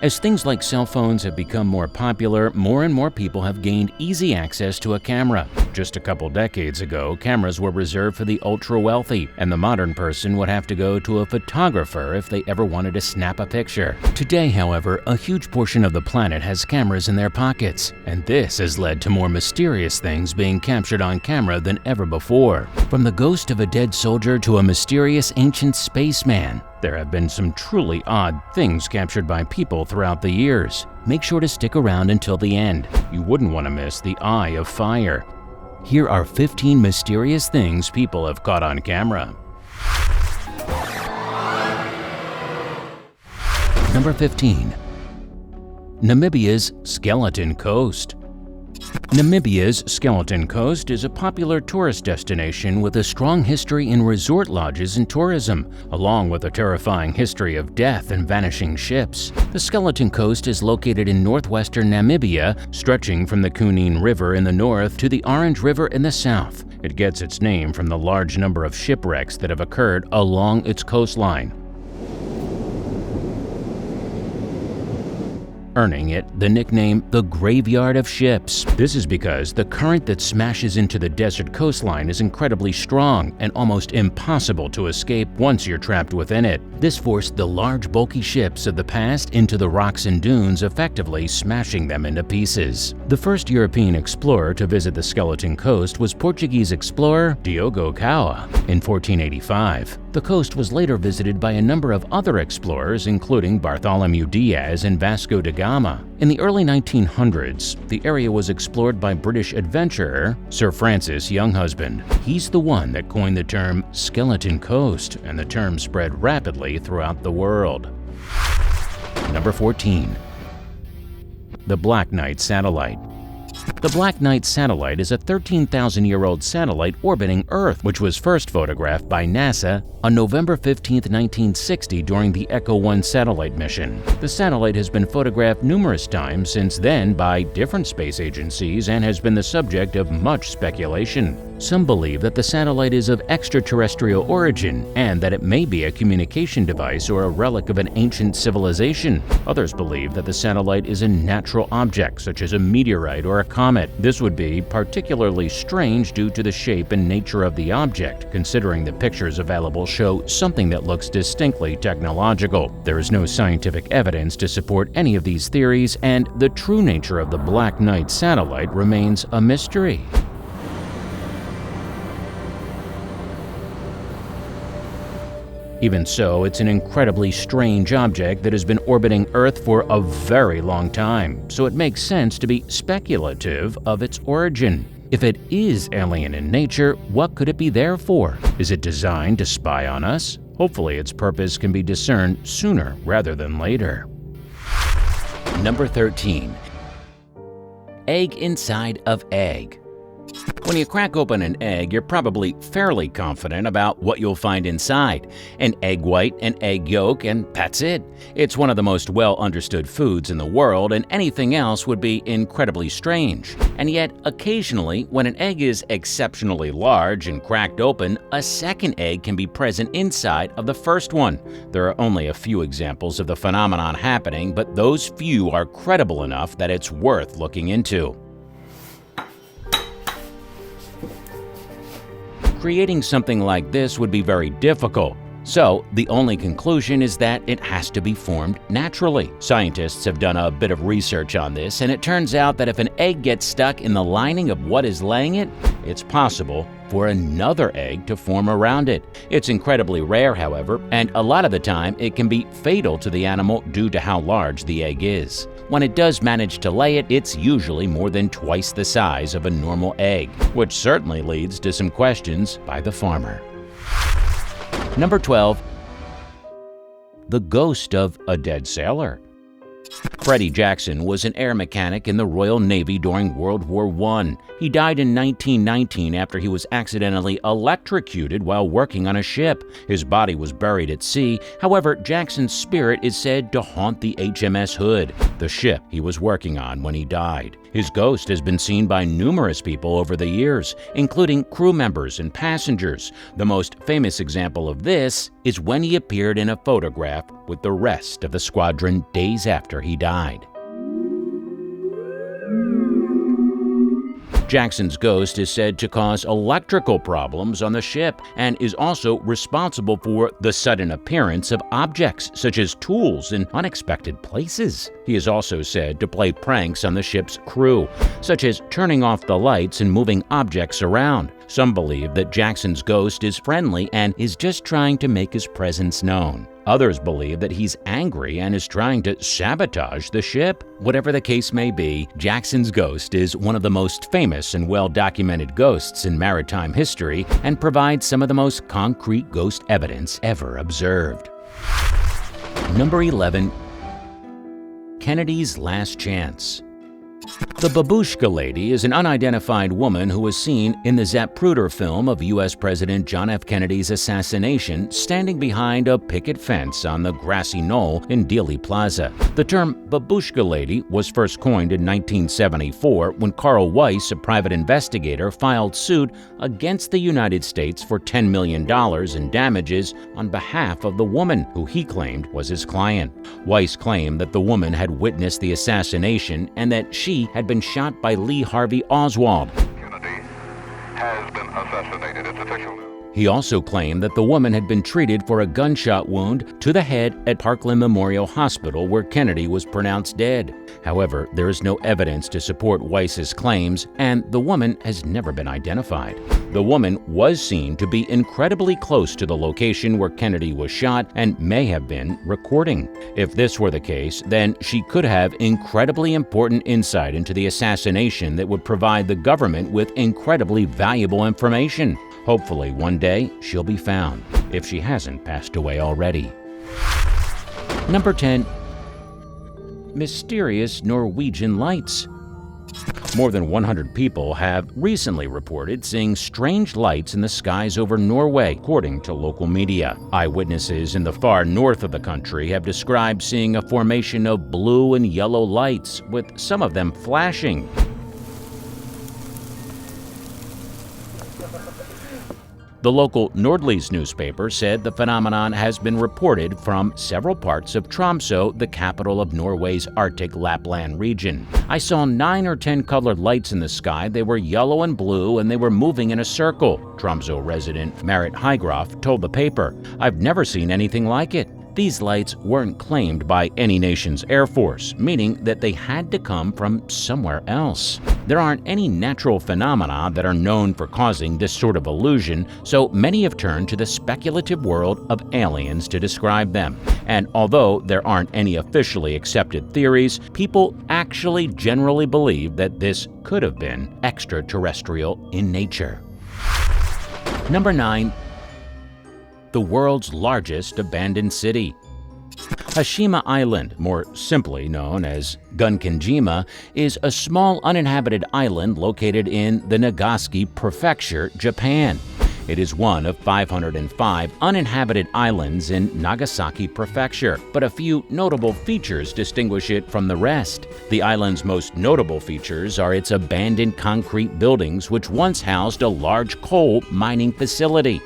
As things like cell phones have become more popular, more and more people have gained easy access to a camera. Just a couple decades ago, cameras were reserved for the ultra-wealthy, and the modern person would have to go to a photographer if they ever wanted to snap a picture. Today, however, a huge portion of the planet has cameras in their pockets, and this has led to more mysterious things being captured on camera than ever before. From the ghost of a dead soldier to a mysterious ancient spaceman, there have been some truly odd things captured by people throughout the years. Make sure to stick around until the end. You wouldn't want to miss the Eye of Fire. Here are 15 mysterious things people have caught on camera. Number 15. Namibia's Skeleton Coast. Namibia's Skeleton Coast is a popular tourist destination with a strong history in resort lodges and tourism, along with a terrifying history of death and vanishing ships. The Skeleton Coast is located in northwestern Namibia, stretching from the Kunene River in the north to the Orange River in the south. It gets its name from the large number of shipwrecks that have occurred along its coastline, earning it the nickname the Graveyard of Ships. This is because the current that smashes into the desert coastline is incredibly strong and almost impossible to escape once you're trapped within it. This forced the large, bulky ships of the past into the rocks and dunes, effectively smashing them into pieces. The first European explorer to visit the Skeleton Coast was Portuguese explorer Diogo Caoa in 1485. The coast was later visited by a number of other explorers, including Bartholomew Diaz and Vasco da Gama. In the early 1900s, the area was explored by British adventurer Sir Francis Younghusband. He's the one that coined the term Skeleton Coast, and the term spread rapidly throughout the world. Number 14. The Black Knight Satellite. The Black Knight satellite is a 13,000-year-old satellite orbiting Earth, which was first photographed by NASA on November 15, 1960 during the Echo 1 satellite mission. The satellite has been photographed numerous times since then by different space agencies and has been the subject of much speculation. Some believe that the satellite is of extraterrestrial origin and that it may be a communication device or a relic of an ancient civilization. Others believe that the satellite is a natural object, such as a meteorite or a comet. This would be particularly strange due to the shape and nature of the object, considering the pictures available show something that looks distinctly technological. There is no scientific evidence to support any of these theories, and the true nature of the Black Knight satellite remains a mystery. Even so, it's an incredibly strange object that has been orbiting Earth for a very long time, so it makes sense to be speculative of its origin. If it is alien in nature, what could it be there for? Is it designed to spy on us? Hopefully its purpose can be discerned sooner rather than later. Number 13. Egg inside of egg. When you crack open an egg, you're probably fairly confident about what you'll find inside. An egg white, an egg yolk, and that's it. It's one of the most well-understood foods in the world, and anything else would be incredibly strange. And yet, occasionally, when an egg is exceptionally large and cracked open, a second egg can be present inside of the first one. There are only a few examples of the phenomenon happening, but those few are credible enough that it's worth looking into. Creating something like this would be very difficult, so the only conclusion is that it has to be formed naturally. Scientists have done a bit of research on this, and it turns out that if an egg gets stuck in the lining of what is laying it, it's possible for another egg to form around it. It's incredibly rare, however, and a lot of the time it can be fatal to the animal due to how large the egg is. When it does manage to lay it, it's usually more than twice the size of a normal egg, which certainly leads to some questions by the farmer. Number 12. The ghost of a dead sailor. Freddie Jackson was an air mechanic in the Royal Navy during World War I. He died in 1919 after he was accidentally electrocuted while working on a ship. His body was buried at sea. However, Jackson's spirit is said to haunt the HMS Hood. the ship he was working on when he died. His ghost has been seen by numerous people over the years, including crew members and passengers. The most famous example of this is when he appeared in a photograph with the rest of the squadron days after he died. Jackson's ghost is said to cause electrical problems on the ship and is also responsible for the sudden appearance of objects such as tools in unexpected places. He is also said to play pranks on the ship's crew, such as turning off the lights and moving objects around. Some believe that Jackson's ghost is friendly and is just trying to make his presence known. Others believe that he's angry and is trying to sabotage the ship. Whatever the case may be, Jackson's ghost is one of the most famous and well-documented ghosts in maritime history and provides some of the most concrete ghost evidence ever observed. Number 11. Kennedy's Last Chance. The Babushka Lady is an unidentified woman who was seen in the Zapruder film of U.S. President John F. Kennedy's assassination standing behind a picket fence on the grassy knoll in Dealey Plaza. The term Babushka Lady was first coined in 1974 when Carl Weiss, a private investigator, filed suit against the United States for $10 million in damages on behalf of the woman who he claimed was his client. Weiss claimed that the woman had witnessed the assassination and that she had been shot by Lee Harvey Oswald. Kennedy has been assassinated. It's official news. He also claimed that the woman had been treated for a gunshot wound to the head at Parkland Memorial Hospital, where Kennedy was pronounced dead. However, there is no evidence to support Weiss's claims, and the woman has never been identified. The woman was seen to be incredibly close to the location where Kennedy was shot and may have been recording. If this were the case, then she could have incredibly important insight into the assassination that would provide the government with incredibly valuable information. Hopefully, one day, she'll be found, if she hasn't passed away already. Number 10. Mysterious Norwegian lights. More than 100 people have recently reported seeing strange lights in the skies over Norway, according to local media. Eyewitnesses in the far north of the country have described seeing a formation of blue and yellow lights, with some of them flashing. The local Nordlys newspaper said the phenomenon has been reported from several parts of Tromsø, the capital of Norway's Arctic Lapland region. I saw 9 or 10 colored lights in the sky. They were yellow and blue, and they were moving in a circle, Tromsø resident Marit Hygroff told the paper. I've never seen anything like it. These lights weren't claimed by any nation's air force, meaning that they had to come from somewhere else. There aren't any natural phenomena that are known for causing this sort of illusion, so many have turned to the speculative world of aliens to describe them. And although there aren't any officially accepted theories, people actually generally believe that this could have been extraterrestrial in nature. Number 9. The world's largest abandoned city. Hashima Island, more simply known as Gunkanjima, is a small uninhabited island located in the Nagasaki Prefecture, Japan. It is one of 505 uninhabited islands in Nagasaki Prefecture, but a few notable features distinguish it from the rest. The island's most notable features are its abandoned concrete buildings, which once housed a large coal mining facility.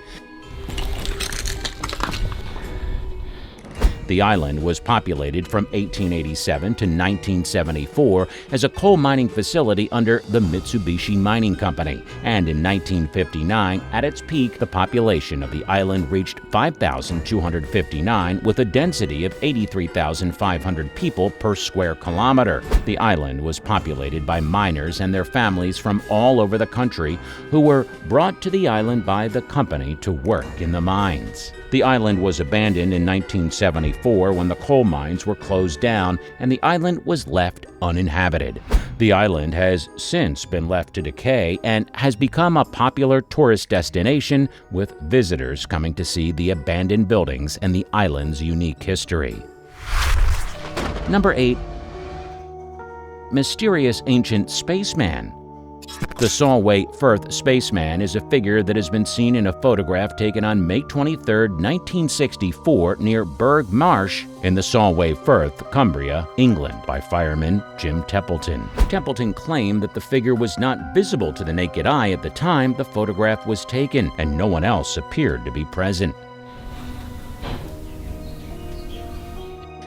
The island was populated from 1887 to 1974 as a coal mining facility under the Mitsubishi Mining Company, and in 1959, at its peak, the population of the island reached 5,259 with a density of 83,500 people per square kilometer. The island was populated by miners and their families from all over the country who were brought to the island by the company to work in the mines. The island was abandoned in 1974 when the coal mines were closed down and the island was left uninhabited. The island has since been left to decay and has become a popular tourist destination, with visitors coming to see the abandoned buildings and the island's unique history. Number 8. Mysterious ancient spaceman. The Solway Firth spaceman is a figure that has been seen in a photograph taken on May 23, 1964, near Burgh Marsh in the Solway Firth, Cumbria, England, by fireman Jim Templeton. Templeton claimed that the figure was not visible to the naked eye at the time the photograph was taken, and no one else appeared to be present.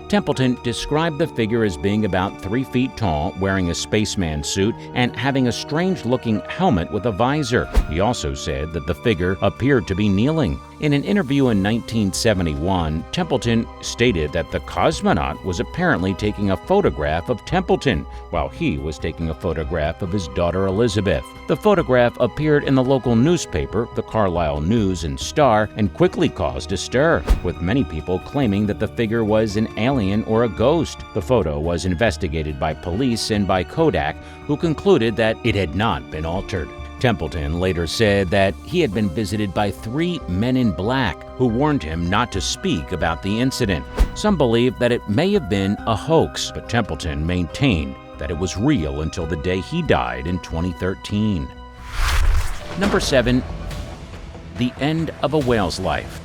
Templeton described the figure as being about 3 feet tall, wearing a spaceman suit, and having a strange-looking helmet with a visor. He also said that the figure appeared to be kneeling. In an interview in 1971, Templeton stated that the cosmonaut was apparently taking a photograph of Templeton, while he was taking a photograph of his daughter Elizabeth. The photograph appeared in the local newspaper, the Carlisle News and Star, and quickly caused a stir, with many people claiming that the figure was an alien or a ghost. The photo was investigated by police and by Kodak, who concluded that it had not been altered. Templeton later said that he had been visited by 3 men in black who warned him not to speak about the incident. Some believe that it may have been a hoax, but Templeton maintained that it was real until the day he died in 2013. Number 7. The end of a whale's life.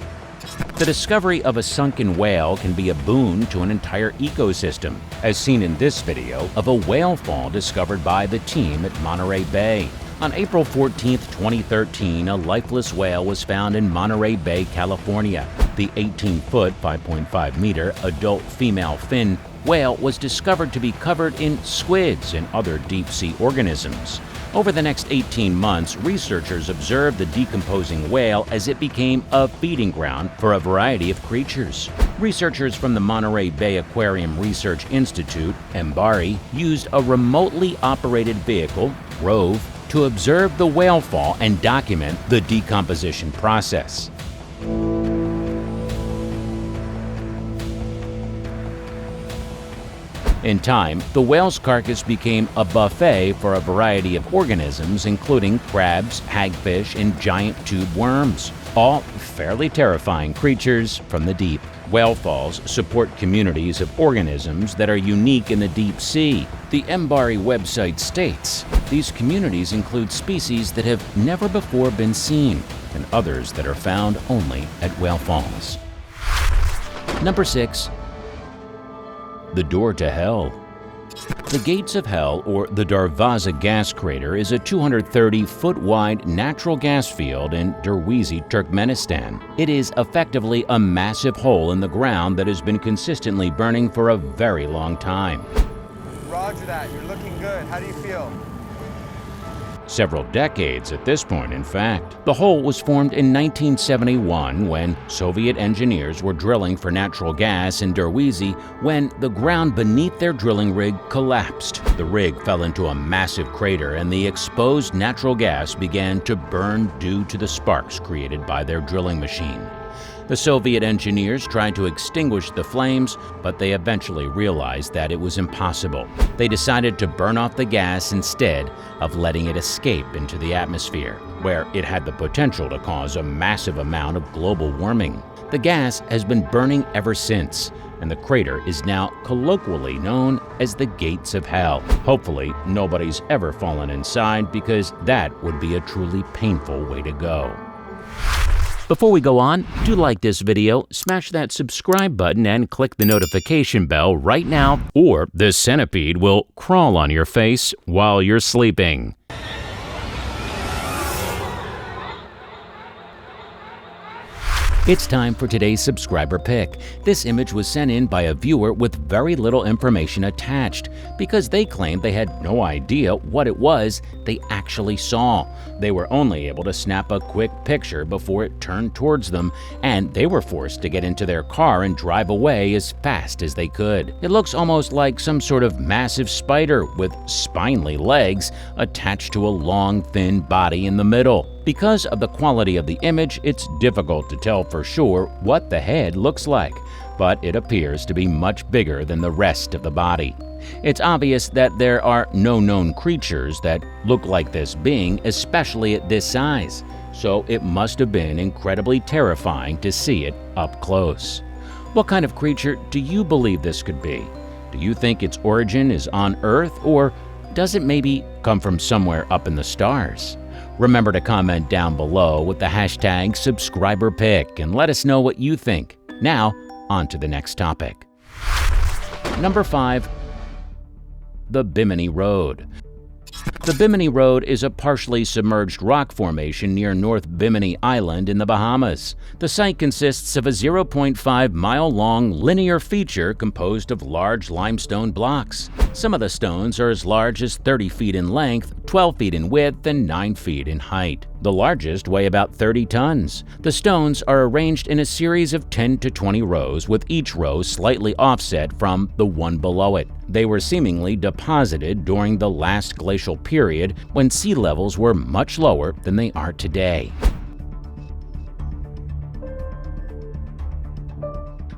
The discovery of a sunken whale can be a boon to an entire ecosystem, as seen in this video of a whale fall discovered by the team at Monterey Bay. On April 14, 2013, a lifeless whale was found in Monterey Bay, California. The 18-foot, 5.5-meter adult female fin whale was discovered to be covered in squids and other deep-sea organisms. Over the next 18 months, researchers observed the decomposing whale as it became a feeding ground for a variety of creatures. Researchers from the Monterey Bay Aquarium Research Institute, MBARI, used a remotely operated vehicle, ROVE, to observe the whale fall and document the decomposition process. In time, the whale's carcass became a buffet for a variety of organisms, including crabs, hagfish, and giant tube worms, all fairly terrifying creatures from the deep. Whale falls support communities of organisms that are unique in the deep sea. The MBARI website states, these communities include species that have never before been seen, and others that are found only at whale falls. Number 6. The door to hell. The Gates of Hell, or the Darvaza gas crater, is a 230-foot-wide natural gas field in Derwizi, Turkmenistan. It is effectively a massive hole in the ground that has been consistently burning for a very long time. Roger that. You're looking good. How do you feel? Several decades at this point, in fact. The hole was formed in 1971 when Soviet engineers were drilling for natural gas in Derwizi when the ground beneath their drilling rig collapsed. The rig fell into a massive crater and the exposed natural gas began to burn due to the sparks created by their drilling machine. The Soviet engineers tried to extinguish the flames, but they eventually realized that it was impossible. They decided to burn off the gas instead of letting it escape into the atmosphere, where it had the potential to cause a massive amount of global warming. The gas has been burning ever since, and the crater is now colloquially known as the Gates of Hell. Hopefully, nobody's ever fallen inside, because that would be a truly painful way to go. Before we go on, do like this video, smash that subscribe button, and click the notification bell right now, or this centipede will crawl on your face while you're sleeping. It's time for today's subscriber pick. This image was sent in by a viewer with very little information attached because they claimed they had no idea what it was they actually saw. They were only able to snap a quick picture before it turned towards them, and they were forced to get into their car and drive away as fast as they could. It looks almost like some sort of massive spider with spindly legs attached to a long, thin body in the middle. Because of the quality of the image, it's difficult to tell for sure what the head looks like, but it appears to be much bigger than the rest of the body. It's obvious that there are no known creatures that look like this being, especially at this size, so it must have been incredibly terrifying to see it up close. What kind of creature do you believe this could be? Do you think its origin is on Earth, or does it maybe come from somewhere up in the stars? Remember to comment down below with the hashtag #SubscriberPick and let us know what you think. Now, on to the next topic. Number 5. The Bimini Road. The Bimini Road is a partially submerged rock formation near North Bimini Island in the Bahamas. The site consists of a 0.5-mile-long linear feature composed of large limestone blocks. Some of the stones are as large as 30 feet in length, 12 feet in width, and 9 feet in height. The largest weigh about 30 tons. The stones are arranged in a series of 10 to 20 rows, with each row slightly offset from the one below it. They were seemingly deposited during the last glacial period when sea levels were much lower than they are today.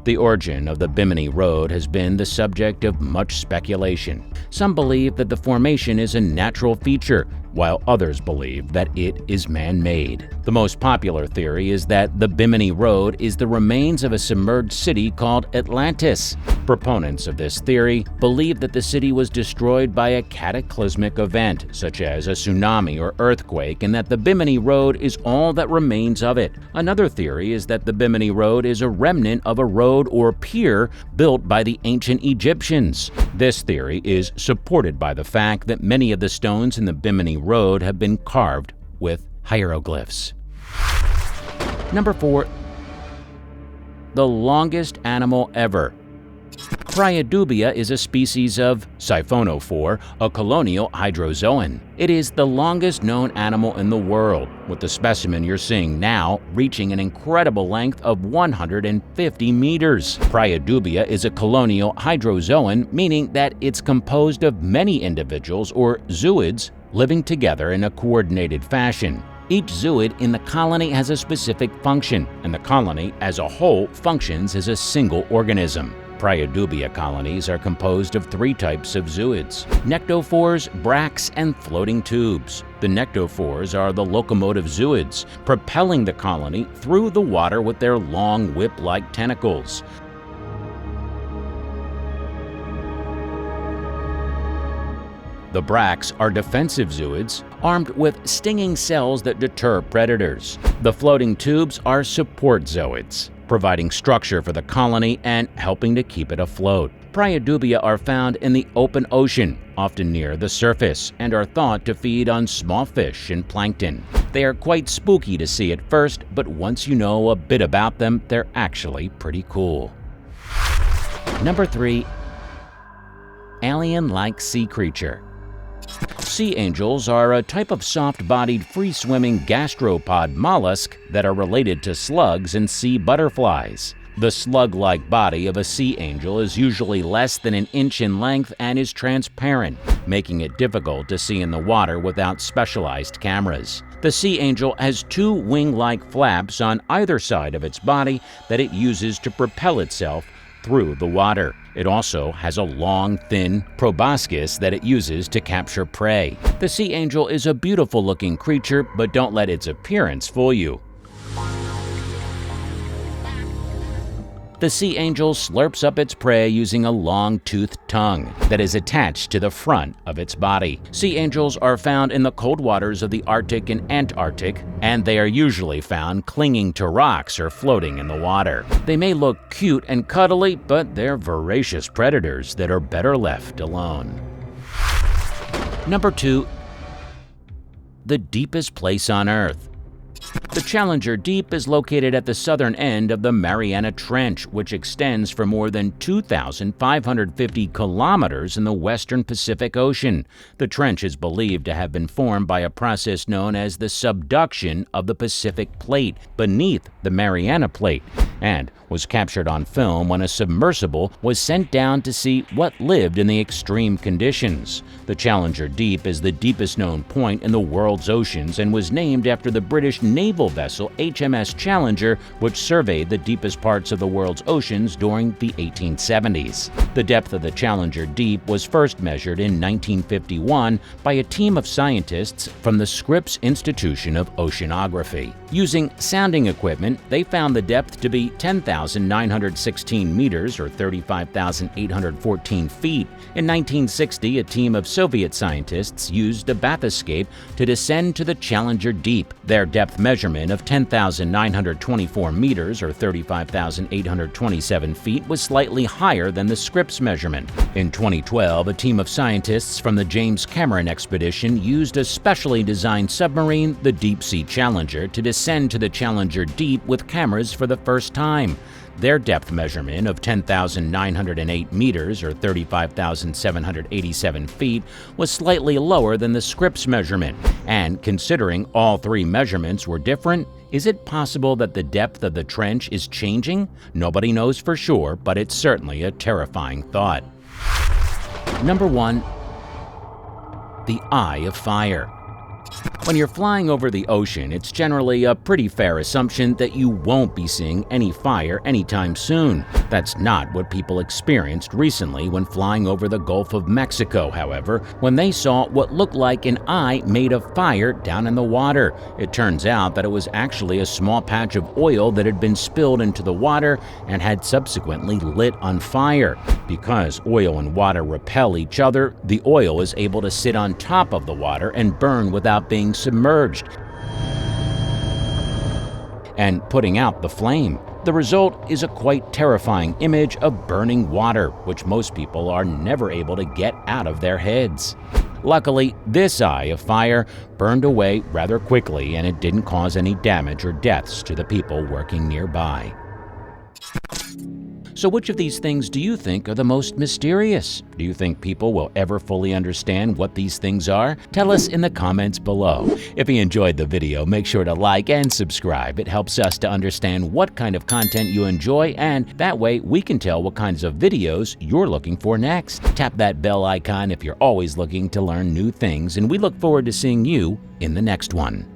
The origin of the Bimini Road has been the subject of much speculation. Some believe that the formation is a natural feature, while others believe that it is man-made. The most popular theory is that the Bimini Road is the remains of a submerged city called Atlantis. Proponents of this theory believe that the city was destroyed by a cataclysmic event, such as a tsunami or earthquake, and that the Bimini Road is all that remains of it. Another theory is that the Bimini Road is a remnant of a road or pier built by the ancient Egyptians. This theory is supported by the fact that many of the stones in the Bimini Road have been carved with hieroglyphs. Number 4. The longest animal ever. Priadubia is a species of siphonophore, a colonial hydrozoan. It is the longest known animal in the world, with the specimen you're seeing now reaching an incredible length of 150 meters. Priadubia is a colonial hydrozoan, meaning that it's composed of many individuals, or zooids, living together in a coordinated fashion. Each zooid in the colony has a specific function, and the colony as a whole functions as a single organism. Priadubia colonies are composed of 3 types of zooids: nectophores, bracts, and floating tubes. The nectophores are the locomotive zooids, propelling the colony through the water with their long whip-like tentacles. The bracts are defensive zooids, armed with stinging cells that deter predators. The floating tubes are support zooids, providing structure for the colony and helping to keep it afloat. Priadubia are found in the open ocean, often near the surface, and are thought to feed on small fish and plankton. They are quite spooky to see at first, but once you know a bit about them, they're actually pretty cool. Number 3. Alien-like sea creature. Sea angels are a type of soft-bodied, free-swimming gastropod mollusk that are related to slugs and sea butterflies. The slug-like body of a sea angel is usually less than an inch in length and is transparent, making it difficult to see in the water without specialized cameras. The sea angel has 2 wing-like flaps on either side of its body that it uses to propel itself through the water. It also has a long, thin proboscis that it uses to capture prey. The sea angel is a beautiful-looking creature, but don't let its appearance fool you. The sea angel slurps up its prey using a long-toothed tongue that is attached to the front of its body. Sea angels are found in the cold waters of the Arctic and Antarctic, and they are usually found clinging to rocks or floating in the water. They may look cute and cuddly, but they're voracious predators that are better left alone. Number 2. The deepest place on Earth. The Challenger Deep is located at the southern end of the Mariana Trench, which extends for more than 2,550 kilometers in the western Pacific Ocean. The trench is believed to have been formed by a process known as the subduction of the Pacific Plate beneath the Mariana Plate, and was captured on film when a submersible was sent down to see what lived in the extreme conditions. The Challenger Deep is the deepest known point in the world's oceans and was named after the British naval vessel HMS Challenger, which surveyed the deepest parts of the world's oceans during the 1870s. The depth of the Challenger Deep was first measured in 1951 by a team of scientists from the Scripps Institution of Oceanography. Using sounding equipment, they found the depth to be 10,000 10,916 meters or 35,814 feet. In 1960, a team of Soviet scientists used a bathyscaphe to descend to the Challenger Deep. Their depth measurement of 10,924 meters or 35,827 feet was slightly higher than the Scripps measurement. In 2012, a team of scientists from the James Cameron expedition used a specially designed submarine, the Deep Sea Challenger, to descend to the Challenger Deep with cameras for the first time. Their depth measurement of 10,908 meters or 35,787 feet was slightly lower than the Scripps measurement. And considering all three measurements were different, is it possible that the depth of the trench is changing? Nobody knows for sure, but it's certainly a terrifying thought. Number 1. The Eye of Fire. When you're flying over the ocean, it's generally a pretty fair assumption that you won't be seeing any fire anytime soon. That's not what people experienced recently when flying over the Gulf of Mexico, however, when they saw what looked like an eye made of fire down in the water. It turns out that it was actually a small patch of oil that had been spilled into the water and had subsequently lit on fire. Because oil and water repel each other, the oil is able to sit on top of the water and burn without being submerged and putting out the flame. The result is a quite terrifying image of burning water, which most people are never able to get out of their heads. Luckily, this eye of fire burned away rather quickly, and it didn't cause any damage or deaths to the people working nearby. So which of these things do you think are the most mysterious? Do you think people will ever fully understand what these things are? Tell us in the comments below. If you enjoyed the video, make sure to like and subscribe. It helps us to understand what kind of content you enjoy, and that way we can tell what kinds of videos you're looking for next. Tap that bell icon if you're always looking to learn new things, and we look forward to seeing you in the next one.